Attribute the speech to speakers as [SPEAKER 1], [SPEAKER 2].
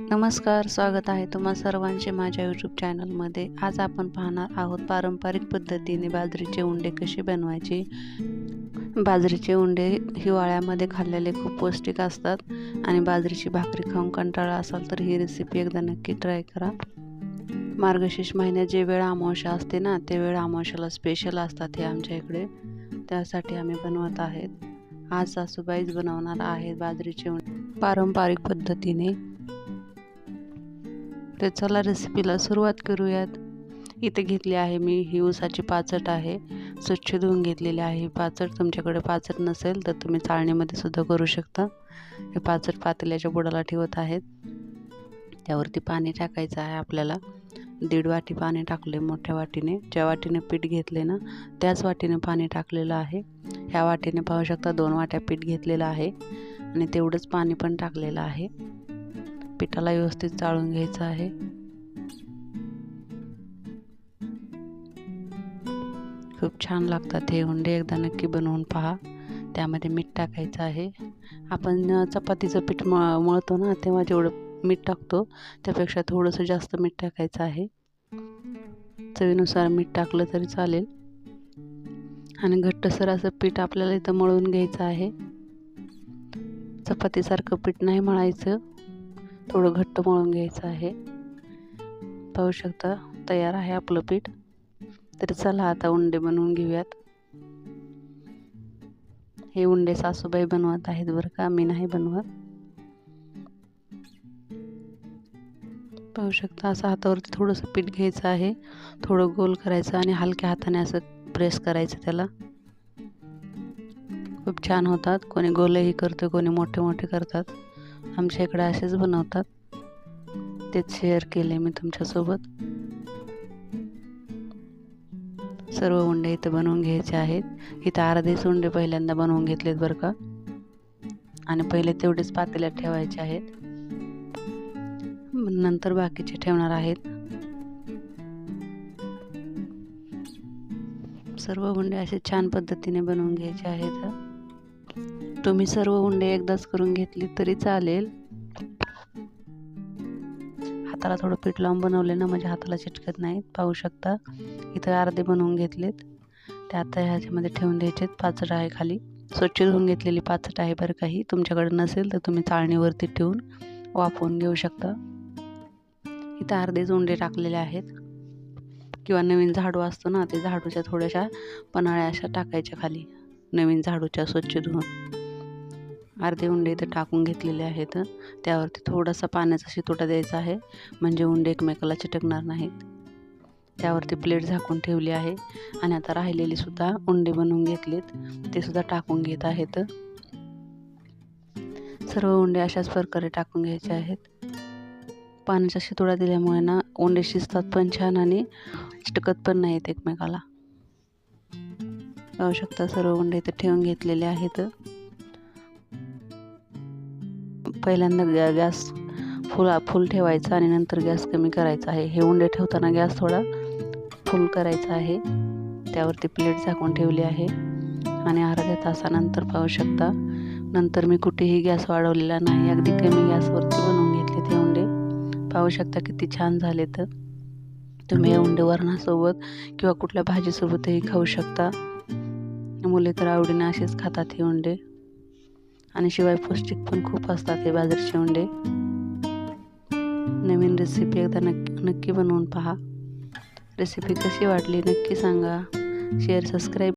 [SPEAKER 1] नमस्कार, स्वागत आहे तुम्हा सर्वांचे माझ्या यूट्यूब चॅनलमध्ये। आज आपण पाहणार आहोत पारंपरिक पद्धतीने बाजरीचे उंडे कसे बनवायचे। बाजरीचे उंडे हिवाळ्यामध्ये खाल्लेले खूप पौष्टिक असतात आणि बाजरीची भाकरी खाऊन कंटाळा असाल तर ही रेसिपी एकदा नक्की ट्राय करा। मार्गशीर्ष महिन्यात जे वेळ अमावस्या असते ना, ते वेळ अमावस्याला स्पेशल असतात हे आमच्या इकडे, त्यासाठी आम्ही बनवत आहेत। आज सासूबाईच बनवणार आहेत बाजरीचे उंडे पारंपरिक पद्धतीने। तर चला रेसिपीला सुरुवात करूयात। इथे घेतली आहे मी ही ऊसाची पाचट आहे, स्वच्छ धुवून घेतलेली आहे। पाचट तुमच्याकडे पाचट नसेल तर तुम्ही चाळणीमध्ये सुद्धा करू शकता। हे पाचट पातेल्याच्या बुडाला ठेवत आहेत, त्यावरती पाणी टाकायचं आहे आपल्याला। 1.5 वाटी पाणी टाकले मोठ्या वाटीने। ज्या वाटीने पीठ घेतले ना त्याच वाटीने पाणी टाकलेलं आहे। ह्या वाटीने पाहू शकता 2 वाट्या पीठ घेतलेलं आहे आणि तेवढंच पाणी पण टाकलेलं आहे। पिठाला व्यवस्थित चाळून घ्यायचं आहे। खूप छान लागतात हे उंडे, एकदा नक्की बनवून पहा। त्यामध्ये मीठ टाकायचं आहे। आपण चपातीचं पीठ मळतो ना तेव्हा जेवढं मीठ टाकतो त्यापेक्षा थोडंसं जास्त मीठ टाकायचं आहे। चवीनुसार मीठ टाकलं तरी चालेल। आणि घट्टसर असं पीठ आपल्याला इथं मळून घ्यायचं आहे। चपातीसारखं पीठ नाही मळायचं, थोडं घट्ट मळून घ्यायचं आहे। पाहू शकता तयार आहे आपलं पीठ। तर चला आता उंडे बनवून घेऊयात। हे उंडे सासूबाई बनवत आहेत बरं का, मी नाही बनवत। पाहू शकता असं हातावरती थोडंसं पीठ घ्यायचं आहे, थोडं गोल करायचं आणि हलक्या हाताने असं प्रेस करायचं त्याला। खूप छान होतात। कोणी गोलही करतं, कोणी मोठे मोठे करतात। आमच्या इकडे असेच बनवतात, तेच शेअर केले मी तुमच्यासोबत। सर्व उंडे इथं बनवून घ्यायचे आहेत। इथं अर्धेच उंडे पहिल्यांदा बनवून घेतलेत बरं का, आणि पहिले तेवढेच पातेल्यात ठेवायचे आहेत, नंतर बाकीचे ठेवणार आहेत। सर्व उंडे असे छान पद्धतीने बनवून घ्यायचे आहेत। तुम्ही सर्व उंडे एकदाच करून घेतली तरी चालेल। हाताला थोडं पीठ लावून बनवले ना म्हणजे हाताला चिटकत नाहीत। पाहू शकता इथं अर्धे बनवून घेतलेत, ते आता ह्याच्यामध्ये ठेवून द्यायचे। पाचट आहे खाली, स्वच्छ धुवून घेतलेली पाचट आहे बरं काही। तुमच्याकडे नसेल तर तुम्ही चाळणीवरती ठेवून वाफवून घेऊ शकता। इथं अर्धेच उंडे टाकलेले आहेत, किंवा नवीन झाडू असतो ना ते झाडूच्या थोड्याशा पन्हाळ्या अशा टाकायच्या खाली, नवीन झाडूच्या स्वच्छ धुवून। अर्धे उंडे इथं टाकून घेतलेले आहेत। त्यावरती थोडासा पाण्याचा शितोडा द्यायचा आहे म्हणजे उंडे एकमेकाला चिटकणार नाहीत। त्यावरती प्लेट झाकून ठेवली आहे आणि आता राहिलेली सुद्धा उंडे बनवून घेतलेत, ते सुद्धा टाकून घेत आहेत। सर्व उंडे अशाच प्रकारे टाकून घ्यायचे आहेत। पाण्याचा शितोडा दिल्यामुळे ना उंडे शिजतात पण छान आणि चिटकत पण नाहीत एकमेकाला। पाहू शकता सर्व उंडे इथे ठेवून घेतलेले आहेत। पहिल्यांदा गॅस फुल ठेवायचा आणि नंतर गॅस कमी करायचा आहे। हे उंडे ठेवताना गॅस थोडा फुल करायचा आहे। त्यावरती प्लेट झाकून ठेवली आहे आणि अर्ध्या तासानंतर पाहू शकता, नंतर मी कुठेही गॅस वाढवलेला नाही, अगदी कमी गॅसवरती बनवून घेतले ते उंडे। पाहू शकता किती छान झाले। तर तुम्ही हे उंडे वरणासोबत किंवा कुठल्या भाजीसोबतही खाऊ शकता। मुले तर आवडीने असेच खातात हे उंडे, आणि शिवाय पौष्टिक पण खूप असतात हे बाजरीचे उंडे। नवीन रेसिपी एकदा नक्की बनवून पहा। रेसिपी कशी वाटली नक्की सांगा। Share subscribe